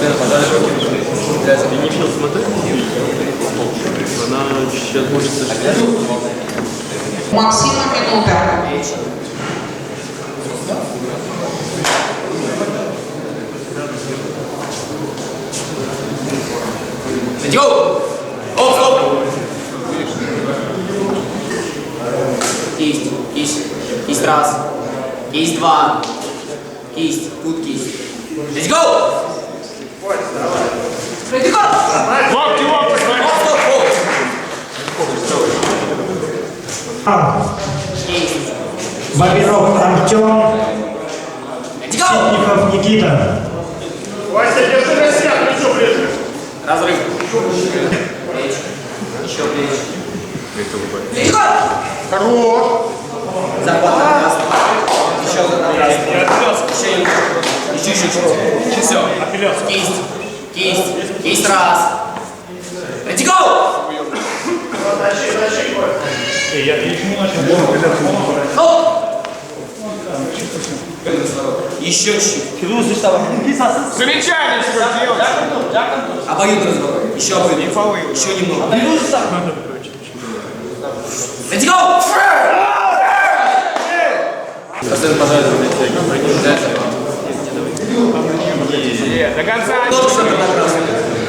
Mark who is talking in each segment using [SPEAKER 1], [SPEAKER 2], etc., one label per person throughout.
[SPEAKER 1] Ты не видел, смотри. Она сейчас может зашить.
[SPEAKER 2] Максима минута.
[SPEAKER 3] Идем! Оп, стоп! Кисть, кисть, кисть раз, кисть два, кисть, тут кисть. Let's go! Let's go!
[SPEAKER 1] Лапки, лапки,
[SPEAKER 3] Оп, стоп, оп! Кисть.
[SPEAKER 4] Бабиров Артем,
[SPEAKER 3] Let's go!
[SPEAKER 4] Ситников Никита.
[SPEAKER 1] Вася, держи на себя, плечо ближе.
[SPEAKER 3] Разрыв. Плечи. Еще плечи. Let's go!
[SPEAKER 1] Хорош.
[SPEAKER 3] Захват на раз. Еще на раз. Еще чуть-чуть. Все. Кисть. Кисть. Кисть раз. Let's go! Оп! Еще чуть-чуть.
[SPEAKER 1] Замечание себе делать.
[SPEAKER 3] Обоюдный разворот. Еще обоюдный. Еще немного. Let's go! Поставим, пожалуйста,
[SPEAKER 1] До конца.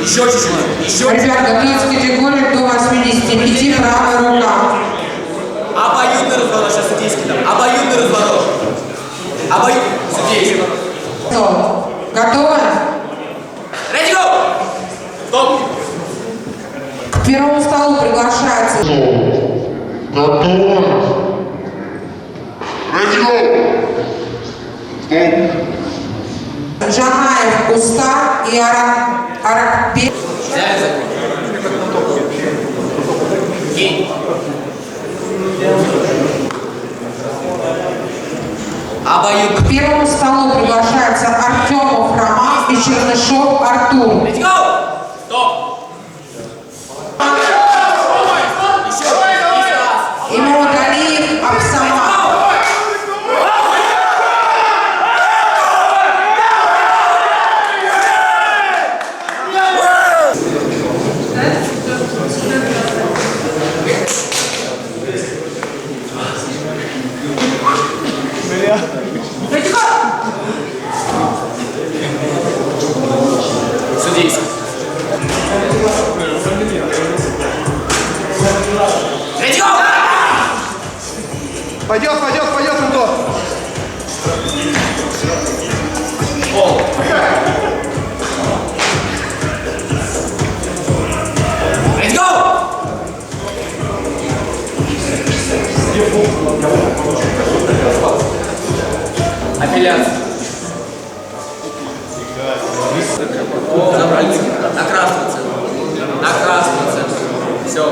[SPEAKER 3] Еще чуть-чуть. Еще
[SPEAKER 2] Ребят, готовьте категорию до 85, правая рука.
[SPEAKER 3] обоюдный разворот. Сейчас судейский там. Обоюдный разворот. Обоюдный. Судейский.
[SPEAKER 2] Готовы?
[SPEAKER 3] Ready, go! Стоп!
[SPEAKER 2] К первому столу приглашается Джанаев Уста и Аракбек.
[SPEAKER 3] Взяли закон. Кинь. Обоюдный.
[SPEAKER 2] К первому столу приглашается Артемов Роман и Чернышов Артур.
[SPEAKER 3] Let's go! Стоп! Еще раз.
[SPEAKER 2] И Мамадалиев Абсамат.
[SPEAKER 3] Судейский. Let's go!
[SPEAKER 1] Пойдет, Антон.
[SPEAKER 3] Пол. Let's go! Апелляция. Забрали. На красный центр. На красный центр. Все.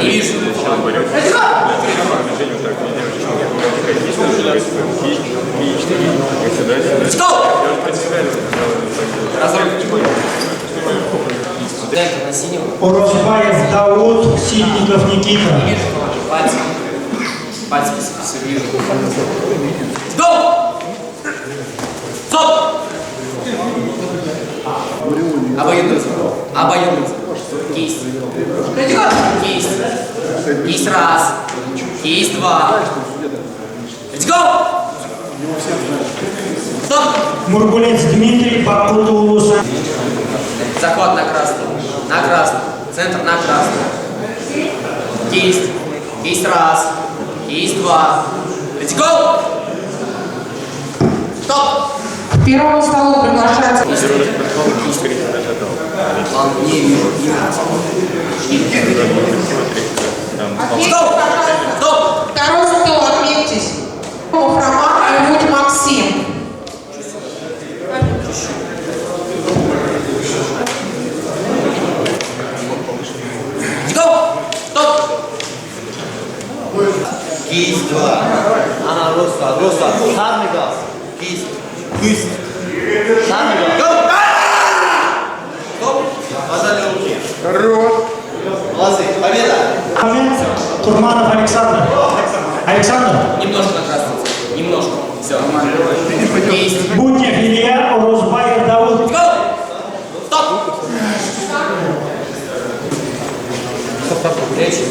[SPEAKER 3] Не вижу. Let's go! Let's go! Разрыв. Дай на синего.
[SPEAKER 4] Урозбаев Дауд, Ситников Никита.
[SPEAKER 3] Вижу. Пальцы. Пальцы все вижу. Go! Стоп! Обоюдный разворот. Обоюдный разворот. Кисть. Кисть. Кисть раз. Кисть два. Let's go! Стоп!
[SPEAKER 4] Мургулец Дмитрий, Бакута Улуса.
[SPEAKER 3] Захват на красный. На красный. Центр на красный. Кисть. Кисть раз. Кисть два. Let's go! Стоп!
[SPEAKER 2] К первому столу приглашается
[SPEAKER 3] Ладно, не вижу. Стоп! Стоп!
[SPEAKER 2] второй стол, отметьтесь. Артемов Роман и Вуд Максим.
[SPEAKER 3] Go! Стоп!
[SPEAKER 5] Кисть два. Она роста. Сарный газ. Кисть. Сарный газ.
[SPEAKER 3] Go! Стоп!
[SPEAKER 5] Пожали руки.
[SPEAKER 1] Хорош.
[SPEAKER 5] Молодцы. Победа.
[SPEAKER 4] Момент. Турманов Александр. Александр.
[SPEAKER 3] Немножко на красный цвет. Немножко. Все. Есть.
[SPEAKER 4] Буднев Илья, Урозбаев Дауд.
[SPEAKER 3] Go! Плечи.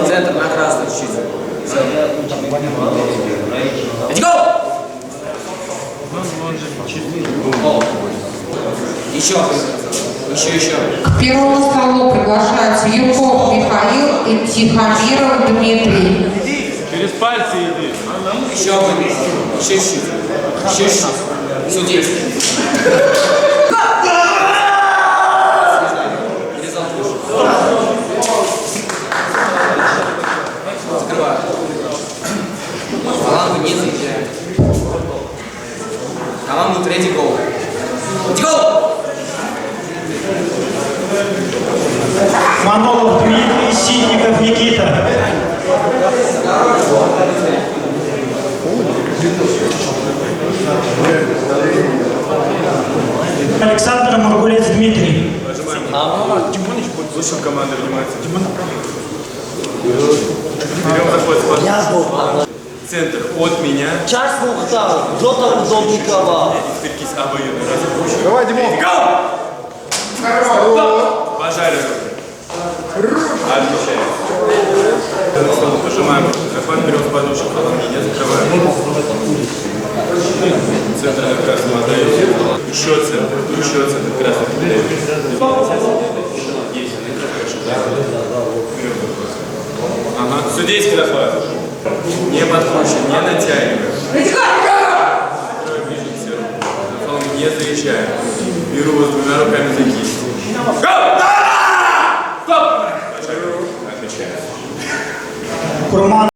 [SPEAKER 3] Центр на красный чуть-чуть. Let's go! Еще.
[SPEAKER 2] К первому столу приглашаются Юрков Михаил и Тихомиров Дмитрий.
[SPEAKER 1] Через пальцы иди.
[SPEAKER 3] Еще чуть-чуть. Судись. Закрываю. Фалангу не заезжает. Команду третий гол. Гол!
[SPEAKER 4] Манолов Дмитрий, Ситников Никита. Александр Мургулец Дмитрий.
[SPEAKER 1] Тимоныч будет слышал команды внимательно. Берем захват спас. Центр от меня.
[SPEAKER 5] Часть Мухтар, кто-то удобникова.
[SPEAKER 1] Киркис обоюдно разрушил.
[SPEAKER 6] Давай, Димон.
[SPEAKER 1] Пожарим. Отвечаем. Пожимаем. Захват берем с подушек. Не закрываем. Центр как раз отдаем. Еще центр. Красный. Ага. Судейский захват. Не подкручиваем, не натягиваем. Не заезжаем. Беру вас двумя руками за кисть. Стоп! Отвечаем.
[SPEAKER 4] Курман